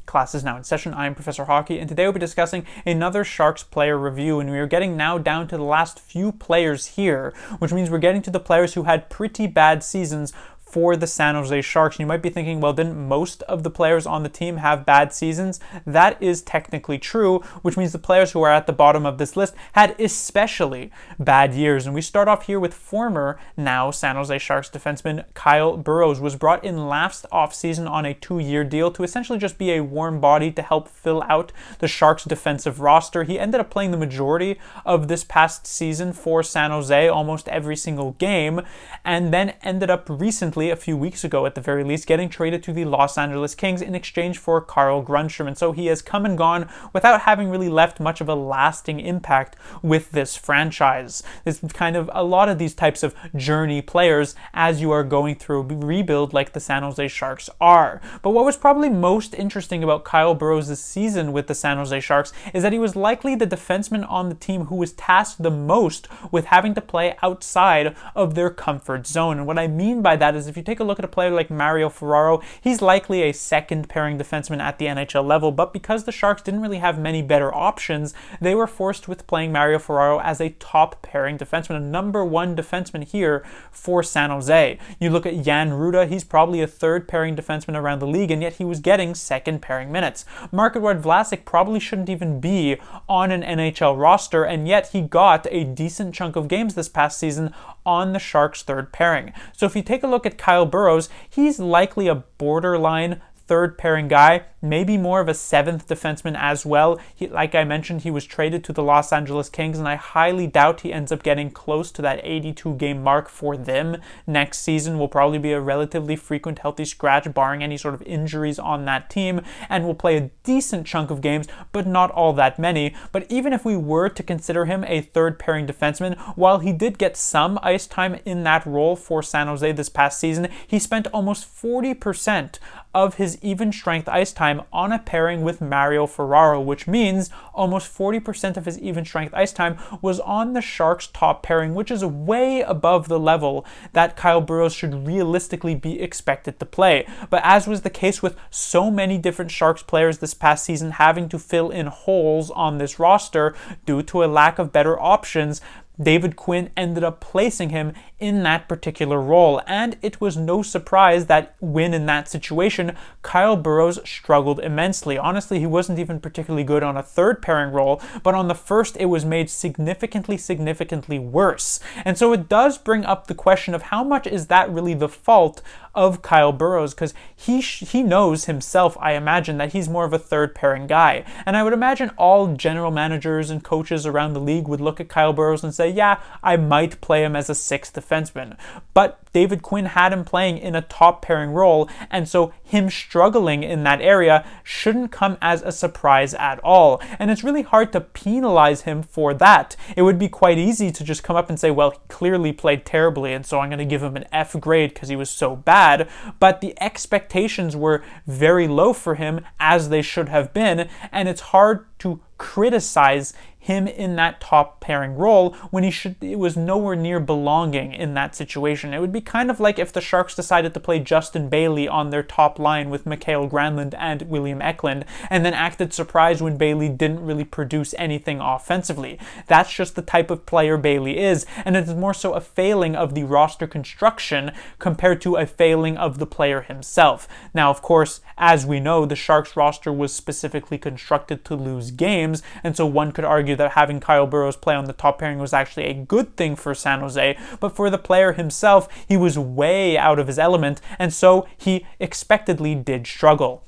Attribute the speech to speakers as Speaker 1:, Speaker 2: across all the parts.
Speaker 1: Class is now in session. I am Professor Hockey, and today we'll be discussing another Sharks player review, and we are getting now down to the last few players here, which means we're getting to the players who had pretty bad seasons for the San Jose Sharks. And you might be thinking, well, didn't most of the players on the team have bad seasons? That is technically true, which means the players who are at the bottom of this list had especially bad years. And we start off here with former, now San Jose Sharks defenseman Kyle Burroughs. Was brought in last offseason on a 2-year deal to essentially just be a warm body to help fill out the Sharks defensive roster. He ended up playing the majority of this past season for San Jose, almost every single game, and then ended up recently, a few weeks ago at the very least, getting traded to the Los Angeles Kings in exchange for Carl Grundstrom. And so he has come and gone without having really left much of a lasting impact with this franchise. It's kind of a lot of these types of journey players as you are going through a rebuild like the San Jose Sharks are. But what was probably most interesting about Kyle Burroughs' season with the San Jose Sharks is that he was likely the defenseman on the team who was tasked the most with having to play outside of their comfort zone. And what I mean by that is if you take a look at a player like Mario Ferraro, he's likely a second pairing defenseman at the NHL level, but because the Sharks didn't really have many better options, they were forced with playing Mario Ferraro as a top pairing defenseman, a number one defenseman here for San Jose. You look at Jan Rutta, he's probably a third pairing defenseman around the league, and yet he was getting second pairing minutes. Marc-Edouard Vlasic probably shouldn't even be on an NHL roster, and yet he got a decent chunk of games this past season on the Sharks' third pairing. So if you take a look at Kyle Burroughs, he's likely a borderline third pairing guy, maybe more of a seventh defenseman as well. Like I mentioned, he was traded to the Los Angeles Kings, and I highly doubt he ends up getting close to that 82 game mark for them next season. Will probably be a relatively frequent healthy scratch, barring any sort of injuries on that team, and will play a decent chunk of games, but not all that many. But even if we were to consider him a third pairing defenseman, while he did get some ice time in that role for San Jose this past season, he spent almost 40% of his even strength ice time on a pairing with Mario Ferraro, which means almost 40% of his even strength ice time was on the Sharks' top pairing, which is way above the level that Kyle Burroughs should realistically be expected to play. But as was the case with so many different Sharks players this past season having to fill in holes on this roster due to a lack of better options, David Quinn ended up placing him in that particular role, and it was no surprise that when in that situation, Kyle Burroughs struggled immensely. Honestly, he wasn't even particularly good on a third pairing role, but on the first it was made significantly worse. And so it does bring up the question of how much is that really the fault of Kyle Burroughs, because he knows himself, I imagine, that he's more of a third pairing guy. And I would imagine all general managers and coaches around the league would look at Kyle Burroughs and say, yeah, I might play him as a sixth defenseman. But David Quinn had him playing in a top pairing role, and so him struggling in that area shouldn't come as a surprise at all. And it's really hard to penalize him for that. It would be quite easy to just come up and say, well, he clearly played terribly, and so I'm going to give him an F grade because he was so bad. But the expectations were very low for him, as they should have been, and it's hard to criticize him in that top pairing role when it was nowhere near belonging in that situation. It would be kind of like if the Sharks decided to play Justin Bailey on their top line with Mikael Granlund and William Eklund, and then acted surprised when Bailey didn't really produce anything offensively. That's just the type of player Bailey is, and it is more so a failing of the roster construction compared to a failing of the player himself. Now, of course, as we know, the Sharks roster was specifically constructed to lose games, and so one could argue that having Kyle Burroughs play on the top pairing was actually a good thing for San Jose, but for the player himself, he was way out of his element, and so he expectedly did struggle.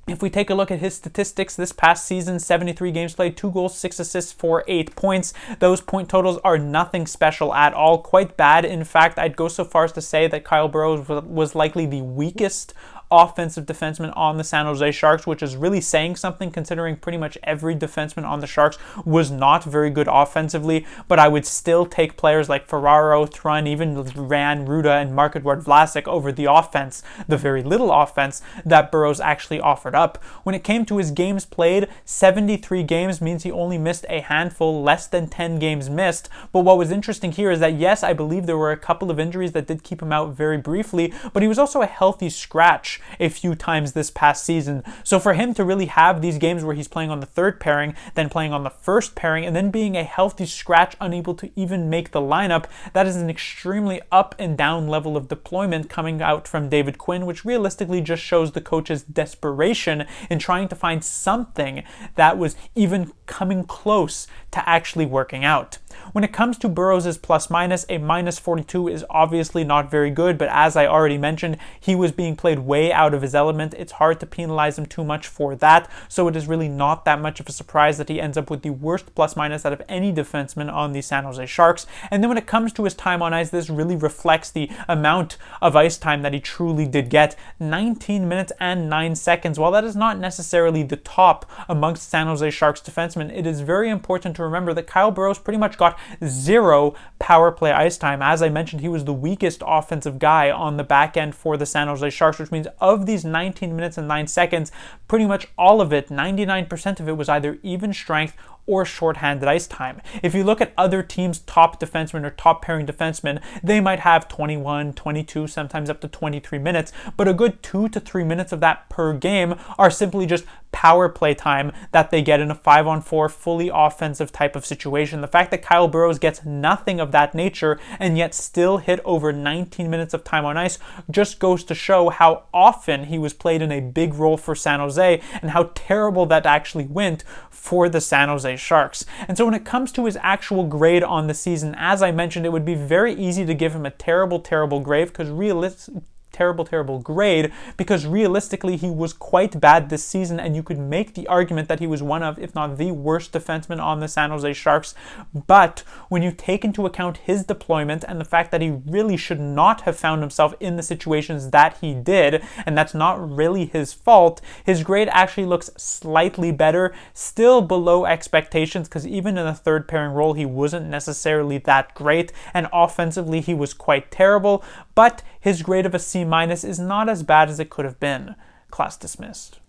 Speaker 1: If we take a look at his statistics this past season, 73 games played, 2 goals, 6 assists for 8 points. Those point totals are nothing special at all, quite bad. In fact, I'd go so far as to say that Kyle Burroughs was likely the weakest offensive defenseman on the San Jose Sharks, which is really saying something considering pretty much every defenseman on the Sharks was not very good offensively. But I would still take players like Ferraro, Thrun, even Jan Rutta and Marc-Edouard Vlasic over the offense, the very little offense that Burroughs actually offered up. When it came to his games played, 73 games means he only missed a handful, less than 10 games missed. But what was interesting here is that, yes, I believe there were a couple of injuries that did keep him out very briefly, but he was also a healthy scratch bench a few times this past season. So for him to really have these games where he's playing on the third pairing, then playing on the first pairing, and then being a healthy scratch, unable to even make the lineup, that is an extremely up and down level of deployment coming out from David Quinn, which realistically just shows the coach's desperation in trying to find something that was even coming close to actually working out. When it comes to Burroughs' plus-minus, a minus 42 is obviously not very good, but as I already mentioned, he was being played way out of his element. It's hard to penalize him too much for that, so it is really not that much of a surprise that he ends up with the worst plus-minus out of any defenseman on the San Jose Sharks. And then when it comes to his time on ice, this really reflects the amount of ice time that he truly did get. 19 minutes and 9 seconds. While that is not necessarily the top amongst San Jose Sharks defensemen, it is very important to remember that Kyle Burroughs pretty much got zero power play ice time. As I mentioned, he was the weakest offensive guy on the back end for the San Jose Sharks, which means of these 19 minutes and 9 seconds, pretty much all of it, 99% of it, was either even strength or shorthanded ice time. If you look at other teams' top defensemen or top pairing defensemen, they might have 21, 22, sometimes up to 23 minutes, but a good 2 to 3 minutes of that per game are simply just power play time that they get in a 5-on-4 fully offensive type of situation. The fact that Kyle Burroughs gets nothing of that nature and yet still hit over 19 minutes of time on ice just goes to show how often he was played in a big role for San Jose and how terrible that actually went for the San Jose Sharks. And so when it comes to his actual grade on the season, as I mentioned, it would be very easy to give him a terrible grade because realistically he was quite bad this season, and you could make the argument that he was one of, if not the worst defenseman on the San Jose Sharks. But when you take into account his deployment and the fact that he really should not have found himself in the situations that he did, and that's not really his fault, his grade actually looks slightly better, still below expectations, because even in a third pairing role he wasn't necessarily that great, and offensively he was quite terrible, but his grade of a C- is not as bad as it could have been. Class dismissed.